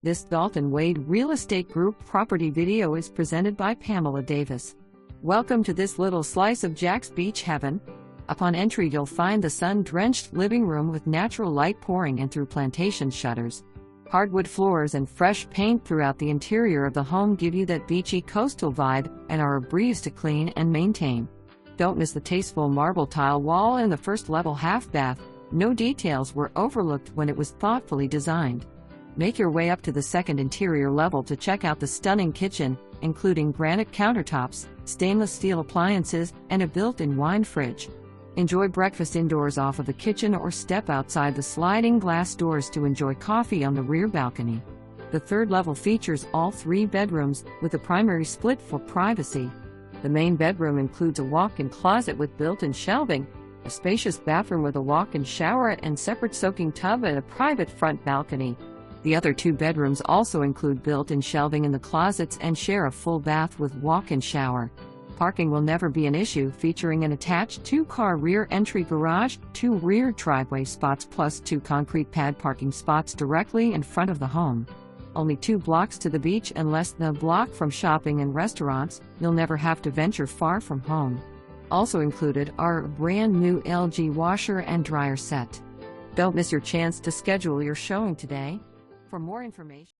This Dalton Wade Real Estate Group property video is presented by Pamela Davis. Welcome to this little slice of Jax Beach heaven. Upon entry you'll find the sun-drenched living room with natural light pouring in through plantation shutters. Hardwood floors and fresh paint throughout the interior of the home give you that beachy coastal vibe and are a breeze to clean and maintain. Don't miss the tasteful marble tile wall in the first-level half bath. No details were overlooked when it was thoughtfully designed. Make your way up to the second interior level to check out the stunning kitchen, including granite countertops, stainless steel appliances, and a built-in wine fridge. Enjoy breakfast indoors off of the kitchen or step outside the sliding glass doors to enjoy coffee on the rear balcony. The third level features all 3 bedrooms, with a primary split for privacy. The main bedroom includes a walk-in closet with built-in shelving, a spacious bathroom with a walk-in shower and separate soaking tub, and a private front balcony. The other 2 bedrooms also include built-in shelving in the closets and share a full bath with walk-in shower. Parking will never be an issue, featuring an attached 2-car rear entry garage, 2 rear driveway spots plus 2 concrete pad parking spots directly in front of the home. Only 2 blocks to the beach and less than a block from shopping and restaurants, you'll never have to venture far from home. Also included are a brand new LG washer and dryer set. Don't miss your chance to schedule your showing today. For more information